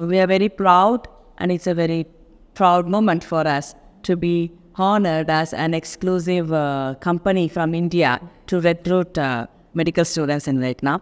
we are very proud, and it's a very proud moment for us to be honored as an exclusive company from India to recruit medical students in Vietnam.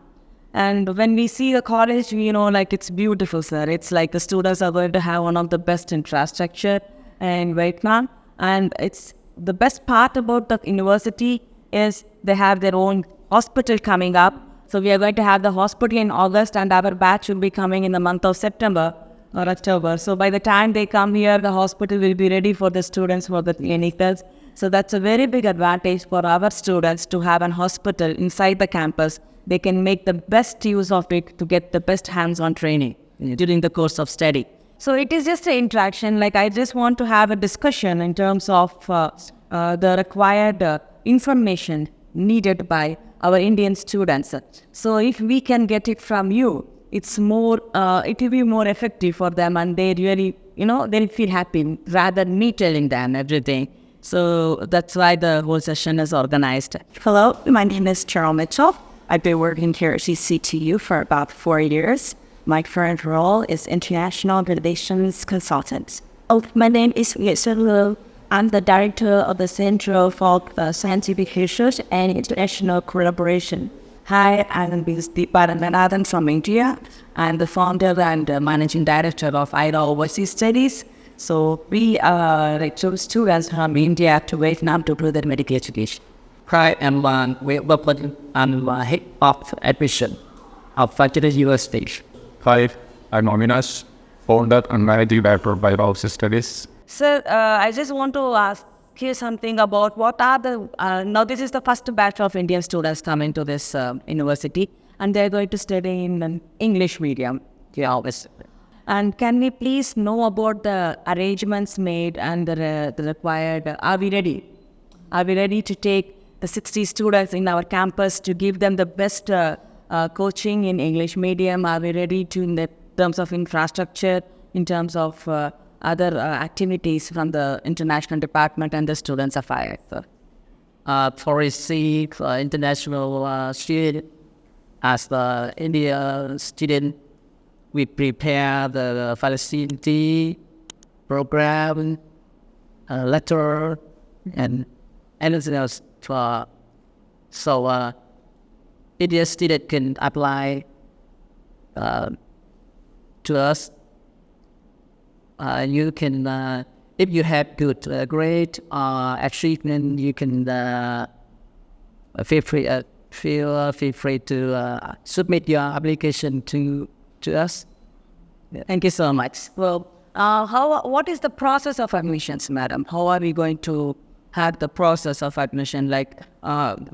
And when we see the college, it's beautiful, sir. It's like the students are going to have one of the best infrastructure in Vietnam. And it's the best part about the university is they have their own hospital coming up. So we are going to have the hospital in August, and our batch will be coming in the month of September or October. So by the time they come here, the hospital will be ready for the students for the clinicals. So that's a very big advantage for our students to have an hospital inside the campus. They can make the best use of it to get the best hands-on training during the course of study. So it is just an interaction. Like, I just want to have a discussion in terms of the required information needed by our Indian students. So if we can get it from you, it's more, it will be more effective for them, and they really, they'll feel happy rather than me telling them everything. So that's why the whole session is organized. Hello, my name is Cheryl Mitchell. I've been working here at PCTU for about 4 years. My current role is International Relations Consultant. My name is Aieraa. I'm the Director of the Center for Scientific Research and International Collaboration. Hi, I'm Ms. Deepa Ranganathan from India. I'm the founder and Managing Director of Aieraa Overseas Studies. So we recruit students from India to Vietnam to do their medical education. Hi, I'm head of admission of Phan Chau Trinh University. Hi, I'm Avinash, founder and managing director of Overseas Studies. Sir, I just want to ask you something about what are the, now this is the first batch of Indian students coming to this university, and they're going to study in an English medium. And can we please know about the arrangements made and the required, are we ready? Are we ready to take the 60 students in our campus to give them the best coaching in English medium? Are we ready to, in the terms of infrastructure, in terms of other activities from the international department and the students affairs? For receive international student, as the India student, we prepare the facility, program, letter, and anything else. So India student can apply to us. You can, if you have good grade achievement, you can feel free to submit your application to us. Thank you so much. Well, what is the process of admissions, madam? How are we going to have the process of admission? Like,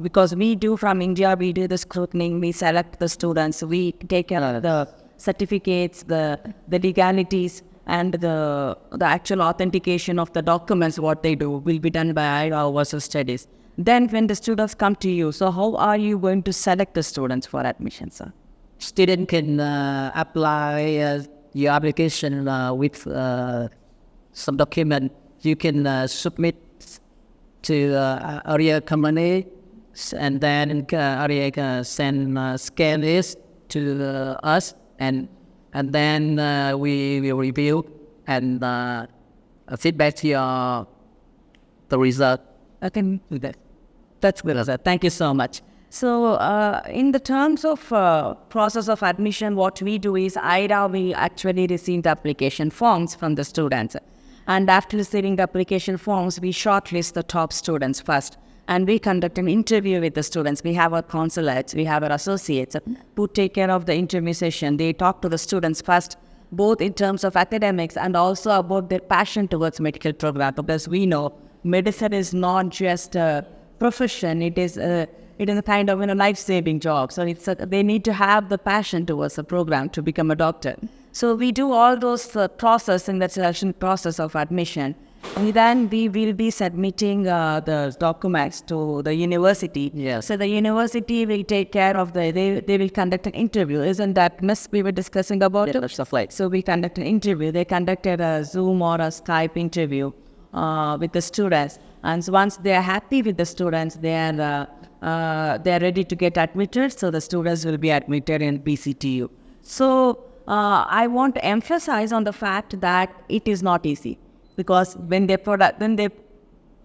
because we do from India, we do the scrutiny, we select the students, we take care of the certificates, the legalities, and the actual authentication of the documents, what they do, will be done by Aieraa Overseas Studies. Then when the students come to you, so how are you going to select the students for admission, sir? Student can apply your application with some document. You can submit to Aieraa company, and then Aieraa can send scan this to us, and then we will review and feedback to the result. I can do that. That's good, sir. Thank you so much. So in the terms of process of admission, what we do is Aieraa, we actually receive the application forms from the students. And after receiving the application forms, we shortlist the top students first. And we conduct an interview with the students. We have our consulates, we have our associates who take care of the interview session. They talk to the students first, both in terms of academics and also about their passion towards medical program. Because we know medicine is not just a profession, it is a kind of life-saving job. So they need to have the passion towards the program to become a doctor. So we do all those process in the selection process of admission. And then we will be submitting the documents to the university. Yes. So the university will take care of they will conduct an interview. Isn't that, Miss, we were discussing about it? Stuff like. So we conduct an interview. They conducted a Zoom or a Skype interview with the students. And so once they are happy with the students, they are ready to get admitted. So the students will be admitted in PCTU. So I want to emphasize on the fact that it is not easy, because when they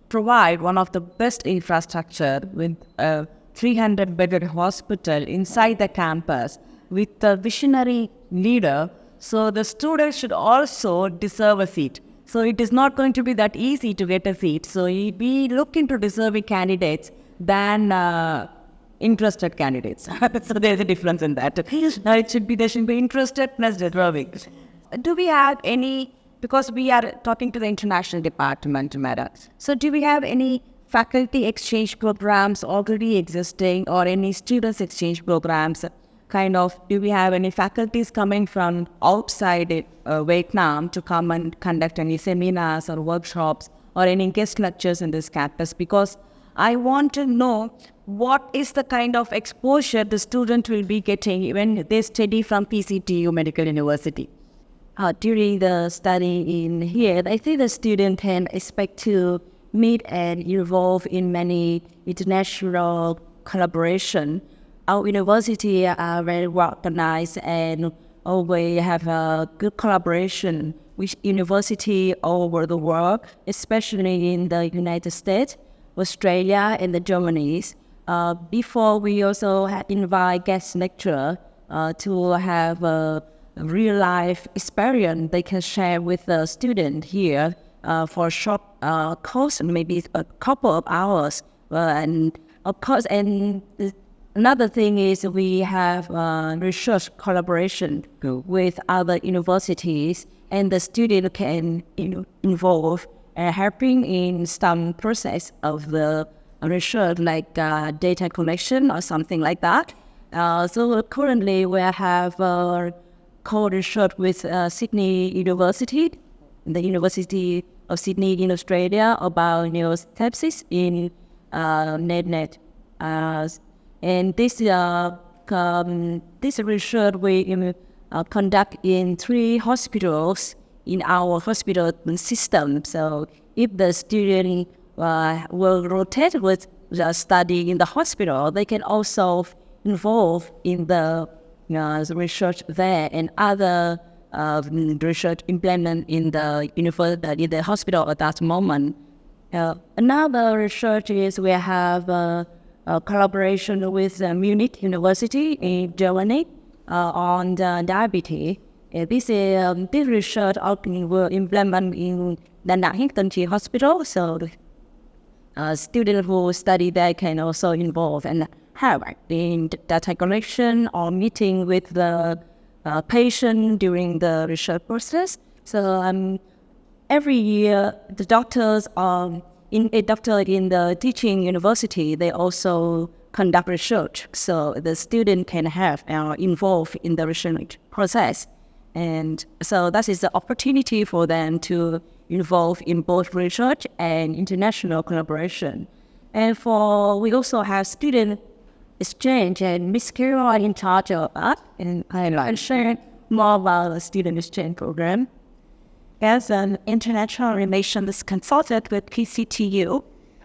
provide one of the best infrastructure with a 300-bedded hospital inside the campus with a visionary leader, so the students should also deserve a seat. So it is not going to be that easy to get a seat. So we look into deserving candidates than interested candidates. So there's a difference in that. There should be interested plus deserving. Do we have any, because we are talking to the international department, Madam, so do we have any faculty exchange programs already existing, or any students exchange programs? Do we have any faculties coming from outside Vietnam to come and conduct any seminars or workshops or any guest lectures in this campus? Because I want to know what is the kind of exposure the student will be getting when they study from PCTU Medical University. During the study in here, I think the student can expect to meet and involve in many international collaboration. Our university are very well organized, and we have a good collaboration with university all over the world, especially in the United States, Australia, and the Germany. Before, we also invite guest lecturer to have a real-life experience they can share with the student here for a short course, maybe a couple of hours. And of course, another thing is we have research collaboration with other universities, and the student can involve helping in some process of the research, like data collection or something like that. So currently we have co-research with Sydney University, the University of Sydney in Australia, about sepsis in NetNet. And this research we conduct in 3 hospitals in our hospital system. So if the student will rotate with the study in the hospital, they can also involve in the research there, and other research implement in the university, in the hospital at that moment. Another research is we have a collaboration with Munich University in Germany on diabetes. This research will implement in Da Nang Hintantry Hospital, so students who study there can also involve and have in data collection or meeting with the patient during the research process. So every year, the doctors in the teaching university, they also conduct research, so the student can have involved in the research process. And so that is the opportunity for them to involve in both research and international collaboration. And we also have student exchange, and Ms. Carol are in charge of that, and I'll share more about the student exchange program. As an international relations consultant with PCTU,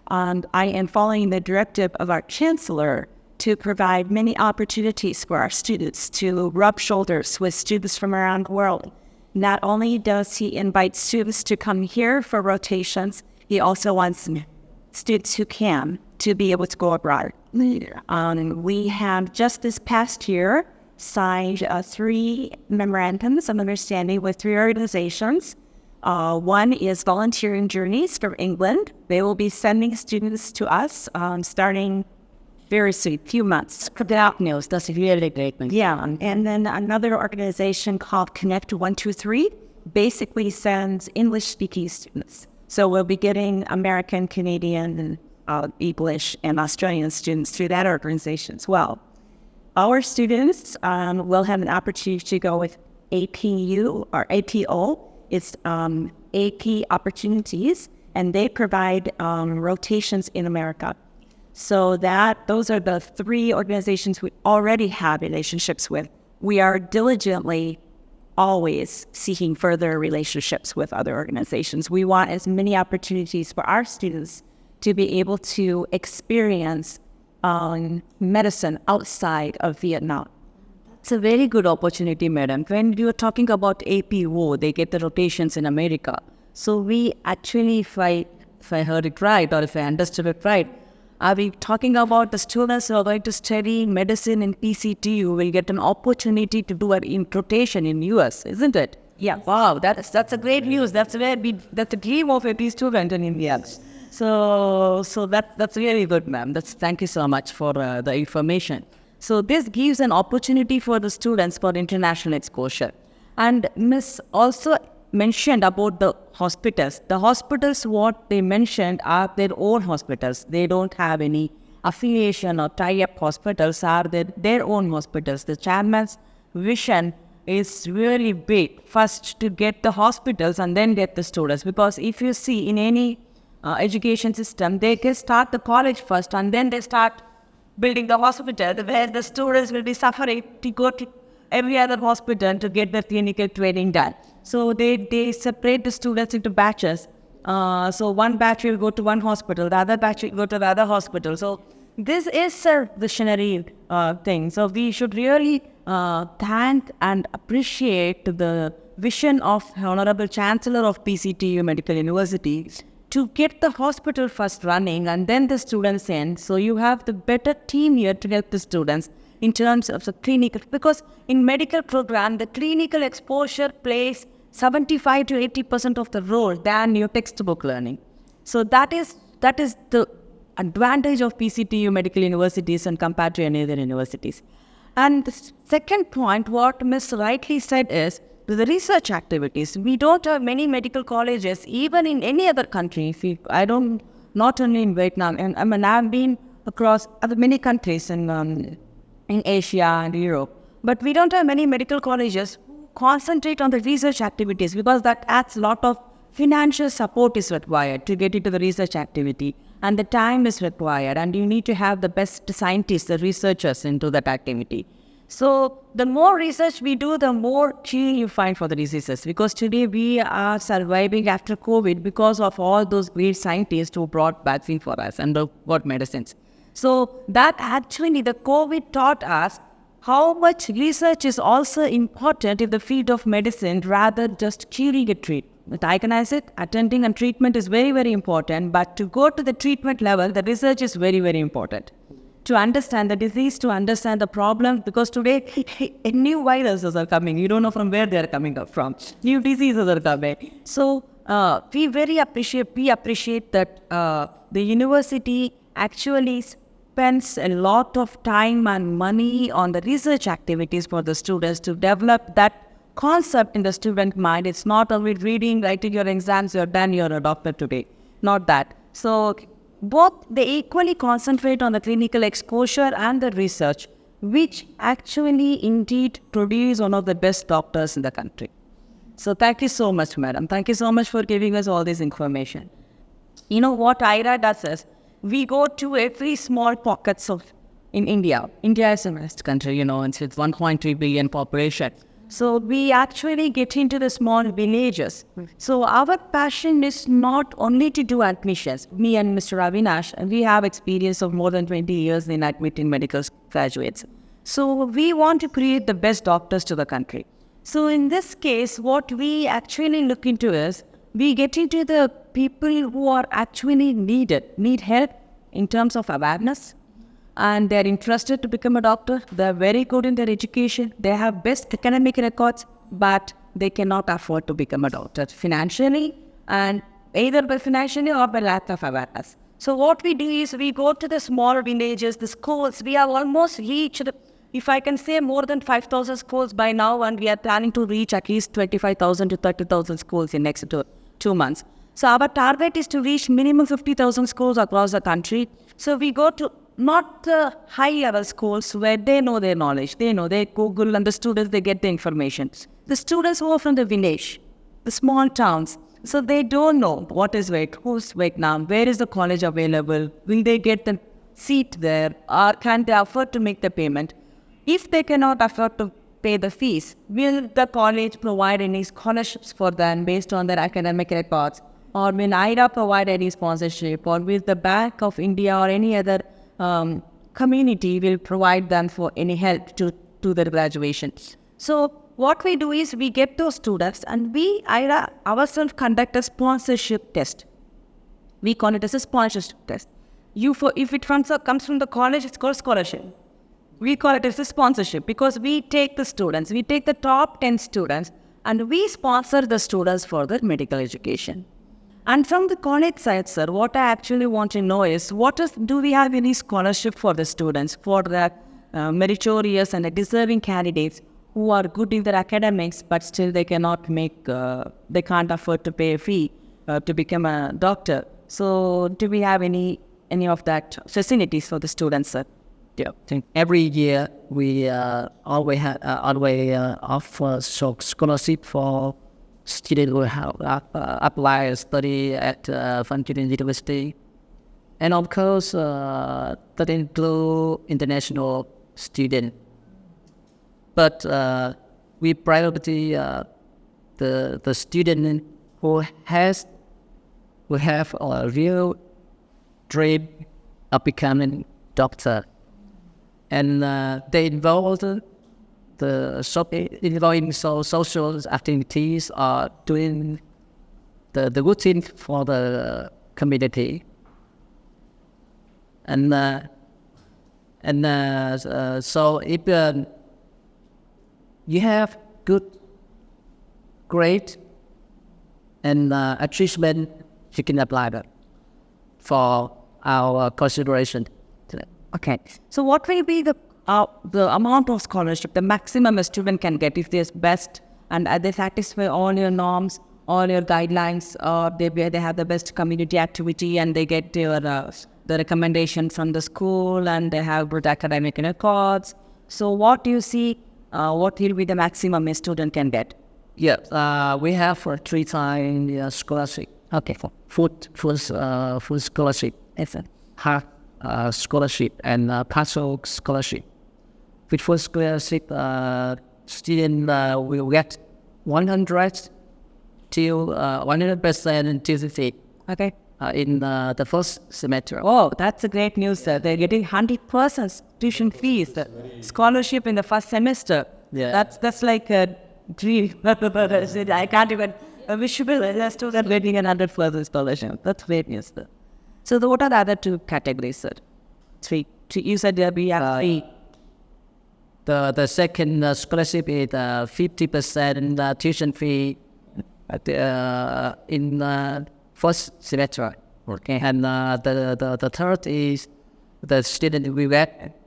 I am following the directive of our chancellor to provide many opportunities for our students to rub shoulders with students from around the world. Not only does he invite students to come here for rotations, he also wants students who can to be able to go abroad. We have just this past year signed 3 memorandums of understanding with 3 organizations. One is Volunteering Journeys from England. They will be sending students to us starting very soon, few months. That news, that's really great. Yeah, and then another organization called Connect 123 basically sends English-speaking students. So we'll be getting American, Canadian, English, and Australian students through that organization as well. Our students will have an opportunity to go with APU or APO. It's AP Opportunities, and they provide rotations in America. So those are the 3 organizations we already have relationships with. We are diligently always seeking further relationships with other organizations. We want as many opportunities for our students to be able to experience medicine outside of Vietnam. It's a very good opportunity, madam. When you are talking about APO, they get the rotations in America. So we actually, if I heard it right, or if I understood it right, are we talking about the students who are going to study medicine in PCTU will get an opportunity to do an rotation in US, isn't it? Yeah. Wow, that's a great news. That's the dream of every student in India. So that's really good, ma'am. Thank you so much for the information. So this gives an opportunity for the students for international exposure. And Miss also mentioned about the hospitals. The hospitals, what they mentioned are their own hospitals. They don't have any affiliation or tie-up hospitals, are their own hospitals. The chairman's vision is really big. First to get the hospitals and then get the students. Because if you see in any education system, they can start the college first and then they start building the hospital where the students will be suffering to go to every other hospital to get their clinical training done. So they separate the students into batches. So one batch will go to one hospital, the other batch will go to the other hospital. So this is a visionary thing. So we should really thank and appreciate the vision of Honorable Chancellor of PCTU Medical University to get the hospital first running and then the students in. So you have the better team here to help the students in terms of the clinical, because in medical program, the clinical exposure plays 75 to 80% of the role than your textbook learning. So that is the advantage of PCTU medical universities and compared to any other universities. And the second point, what Ms. rightly said is, the research activities. We don't have many medical colleges, even in any other country. Not only in Vietnam, and I've been across many countries in Asia and Europe, but we don't have many medical colleges who concentrate on the research activities, because that adds a lot of financial support is required to get into the research activity, and the time is required, and you need to have the best scientists, the researchers into that activity. So the more research we do, the more cure you find for the diseases. Because today we are surviving after COVID because of all those great scientists who brought vaccine for us and brought medicines. So that actually the COVID taught us how much research is also important in the field of medicine rather just curing a treatment. Diagnose it, attending and treatment is very, very important. But to go to the treatment level, the research is very, very important. To understand the disease, to understand the problem, because today new viruses are coming. You don't know from where they are coming up from. New diseases are coming. So we appreciate that the university actually spends a lot of time and money on the research activities for the students to develop that concept in the student mind. It's not only reading, writing your exams, you're done, you're a doctor today. Not that. So both they equally concentrate on the clinical exposure and the research, which actually indeed produce one of the best doctors in the country. So thank you so much, madam. Thank you so much for giving us all this information. You know what Aieraa does is, we go to every small pockets in India. India is a vast country, and it's 1.3 billion population. So we actually get into the small villages. So our passion is not only to do admissions. Me and Mr. Avinash, we have experience of more than 20 years in admitting medical graduates. So we want to create the best doctors to the country. So in this case, what we actually look into is, we get into the people who are actually need help in terms of awareness, and they're interested to become a doctor. They're very good in their education. They have best academic records, but they cannot afford to become a doctor financially, and either by financially or by lack of awareness. So what we do is, we go to the small villages, the schools. We have almost reached, if I can say, more than 5,000 schools by now, and we are planning to reach at least 25,000 to 30,000 schools in next 2 months. So our target is to reach minimum 50,000 schools across the country. So we go to not the high-level schools where they know their knowledge. They Google, and the students, they get the information. The students who are from the village, the small towns, so they don't know what is who's Vietnam, where is the college available, will they get the seat there, or can they afford to make the payment? If they cannot afford to pay the fees, will the college provide any scholarships for them based on their academic records? Or will Aieraa provide any sponsorship? Or will the Bank of India or any other community will provide them for any help to to their graduation. So what we do is we get those students and we Aieraa ourselves conduct a sponsorship test. We call it as a sponsorship test. If it comes from the college, it's called scholarship. We call it as a sponsorship because we take the top 10 students and we sponsor the students for their medical education. And from the college side, sir, what I actually want to know is, do we have any scholarship for the students, for the meritorious and the deserving candidates who are good in their academics, but still they cannot they can't afford to pay a fee to become a doctor. So do we have any of that facilities for the students, sir? Yeah, I think every year we always offer scholarship for students who have applied and study at Phan Chau Trinh University, and of course that include international students. But we prioritize the student who have a real dream of becoming doctor, and they involved involving social activities or doing the good thing for the community, and so if you have good grade and achievement, you can apply that for our consideration. Okay. So what will be the amount of scholarship, the maximum a student can get if they're best and they satisfy all your norms, all your guidelines, or they have the best community activity and they get the recommendation from the school and they have good academic records. So what do you see, what will be the maximum a student can get? Yeah, we have 3 times scholarship. Okay. Full scholarship. Excellent. Half scholarship and partial scholarship. With full scholarship, student will get 100% tuition Okay. in the first semester. Oh, that's a great news, sir. They're getting 100% tuition fees, scholarship in the first semester. Yeah. That's like a dream. I can't even wish to be student getting 100% scholarship. That's great news, sir. So what are the other 2 categories, sir? 3. You said we have 3. The second scholarship is 50% tuition fee in first semester. Okay. And the third is the student will get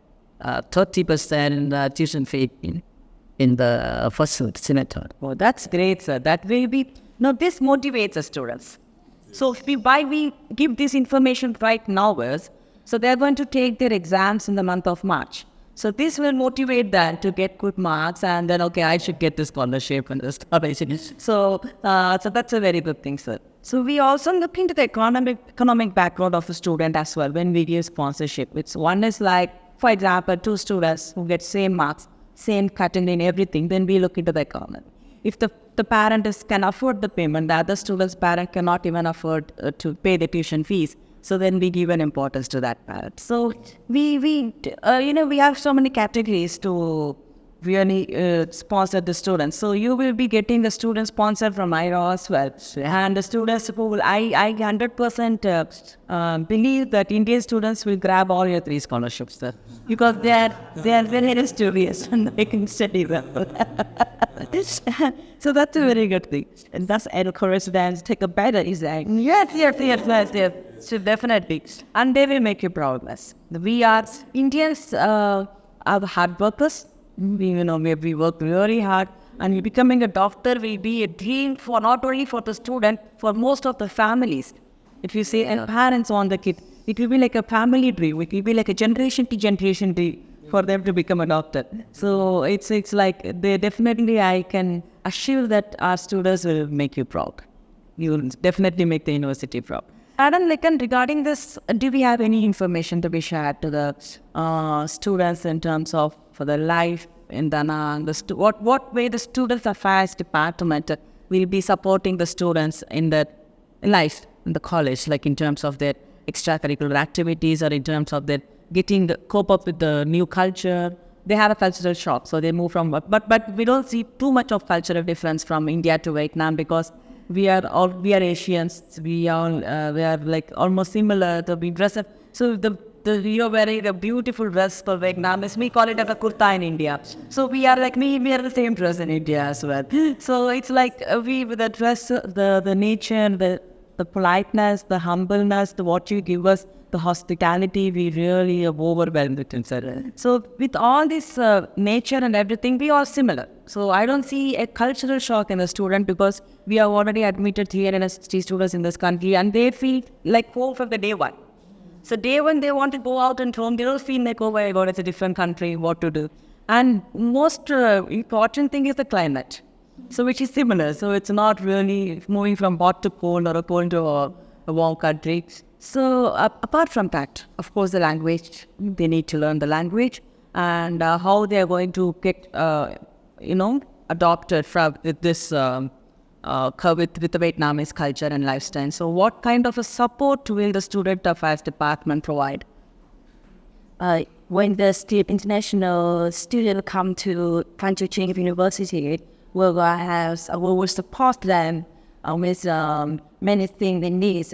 30% tuition fee in the first semester. Oh, that's great, sir. That will be... Now, this motivates the students. So we give this information right now, so they're going to take their exams in the month of March. So this will motivate them to get good marks and then, okay, I should get this scholarship and this scholarship. So that's a very good thing, sir. So we also look into the economic background of a student as well when we give sponsorship. One is like, for example, 2 students who get same marks, same cutting in everything, then we look into the economy. If the parent can afford the payment, the other student's parent cannot even afford to pay the tuition fees. So then we give an importance to that parent. So we have so many categories to really sponsor the students. So you will be getting the student sponsored from Aieraa as well. And the students who will, I 100% believe that Indian students will grab all your 3 scholarships, sir, because they are very studious and they can study well. So that's a very good thing. And that's encourage them to take a better exam. Yes. So definitely. And they will make you progress. We are Indians are hard workers. We work very hard, and becoming a doctor will be a dream for not only for the student, for most of the families. If you say, and parents want the kid, it will be like a family dream. It will be like a generation to generation dream for them to become a doctor. So it's like they definitely, I can assure that our students will make you proud. You will definitely make the university proud. Adam, regarding this, do we have any information to be shared to the students in terms of for the life in Danang? What way the Students Affairs Department will be supporting the students in the life in the college, like in terms of their extracurricular activities or in terms of their cope up with the new culture they have a cultural shock. So they move from, but we don't see too much of cultural difference from India to Vietnam because we are Asians. We are like almost similar. We dress up. So the you're wearing the beautiful dress for Vietnam. We call it as a kurta in India. So we are like we are the same dress in India as well. So it's like we with the dress, the nature, the politeness, the humbleness, what you give us, the hospitality, we really are overwhelmed with it. So with all this nature and everything, we are similar. So I don't see a cultural shock in a student because we are already admitted 360 students in this country and they feel like home from the day one. So day one, they want to go out and home. They don't feel like, oh my God, it's a different country, what to do. And most important thing is the climate. So which is similar. So it's not really moving from hot to cold or a cold to a warm country. So apart from that, of course, the language, they need to learn the language and how they are going to get, adopted from with this with the Vietnamese culture and lifestyle. So what kind of a support will the Student Affairs Department provide? When the international student come to Phan Chau Trinh University, we will support them with many things they need.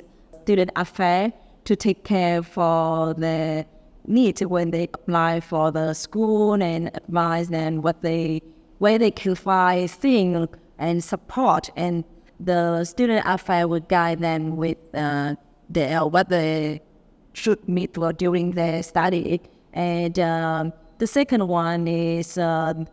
Student affairs to take care for the needs when they apply for the school and advise them where they can find things and support, and the student affairs would guide them with what they should meet during their study. And the second one is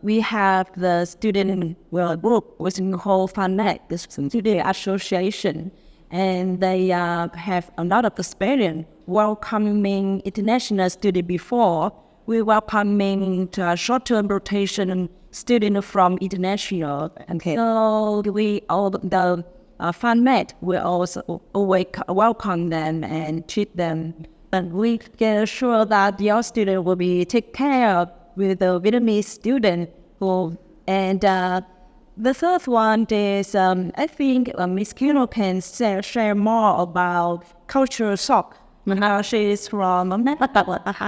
we have the student group, which is called Phan the Student Association, and they have a lot of experience welcoming international students before. We welcoming short-term rotation students from international. Okay. So the Phan will also always welcome them and treat them. And we can assure that your student will be taken care of with the Vietnamese student. And the third one is, I think Ms. Kino can share more about cultural shock. She is from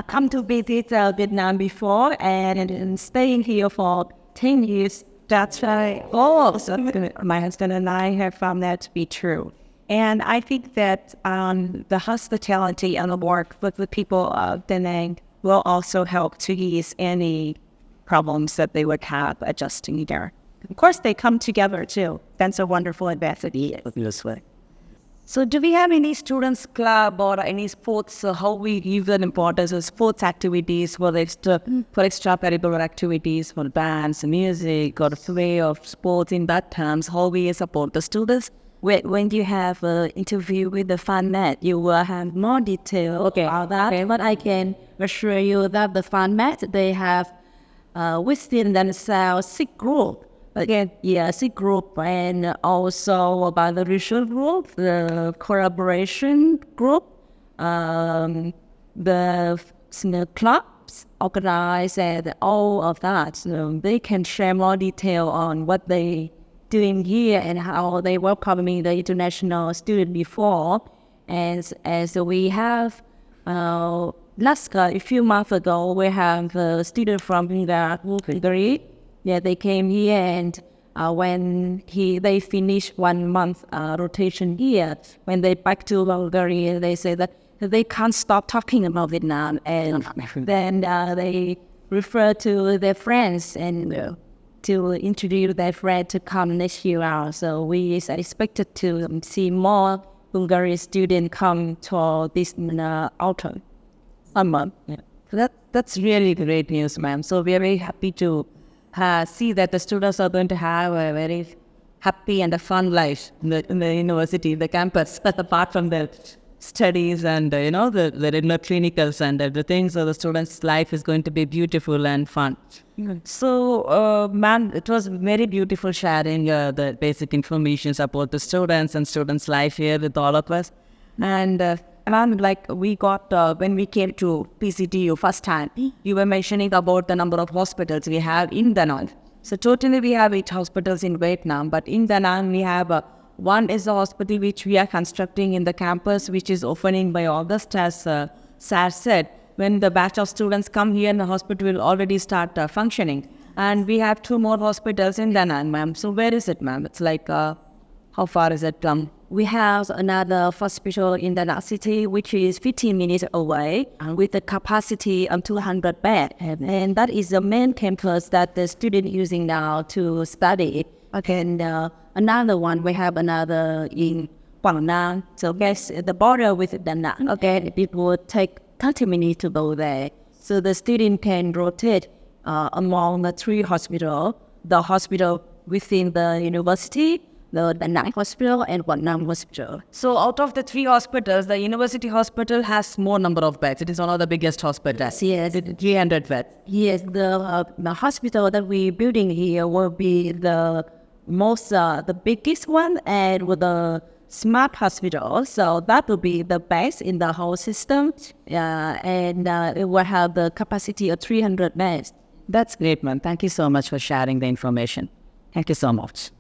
come to visit Vietnam before and staying here for 10 years. That's right. Oh, so my husband and I have found that to be true. And I think that the hospitality and the work with the people of Da Nang will also help to ease any problems that they would have adjusting there. Of course, they come together too. That's a wonderful advantage this way. So do we have any students club or any sports, how we give an importance of sports activities for extracurricular activities, for dance, music, or play of sports in that terms, how we support the students? When you have an interview with the Phan you will have more detail about that. Okay. But I can assure you that the Phan they have within themselves 6 groups. Again, SIG group, and also about the research group, the collaboration group, the clubs organize, and all of that. So they can share more detail on what they doing here and how they welcoming the international student before. As we have a few months ago, we have a student from Hungary. Yeah, they came here, and when they finished 1 month rotation here, when they back to Hungary, they say that they can't stop talking about Vietnam, and then they refer to their friends and to introduce their friend to come next year. So we expected to see more Hungarian students come to this autumn, summer. Yeah. So that's really great news, ma'am. So we are very happy to see that the students are going to have a very happy and a fun life in the university, the campus, apart from their studies and, the regular clinicals and everything. So the students' life is going to be beautiful and fun. Mm-hmm. So, ma'am, it was very beautiful sharing the basic information about the students and students' life here with all of us. And ma'am, like we got, when we came to PCTU first time, you were mentioning about the number of hospitals we have in Da Nang. So totally we have 8 hospitals in Vietnam, but in Da Nang we have one is a hospital which we are constructing in the campus, which is opening by August, as Sar said, when the batch of students come here, the hospital will already start functioning. And we have 2 more hospitals in Da Nang, ma'am. So where is it, ma'am? It's like, how far is it from? We have another hospital in Da Nang City, which is 15 minutes away, with a capacity of 200 beds. And that is the main campus that the student using now to study. Okay, and another one, we have another in Quảng Nam. So that's the border with Da Nang. Okay, it would take 30 minutes to go there. So the student can rotate among the 3 hospitals, the hospital within the university, the Da Nang Hospital and Quảng Nam Hospital. So out of the 3 hospitals, the university hospital has more number of beds. It is one of the biggest hospitals. Yes. 300 beds. Yes, the hospital that we're building here will be the most, the biggest one and with the smart hospital. So that will be the best in the whole system. And it will have the capacity of 300 beds. That's great, man. Thank you so much for sharing the information. Thank you so much.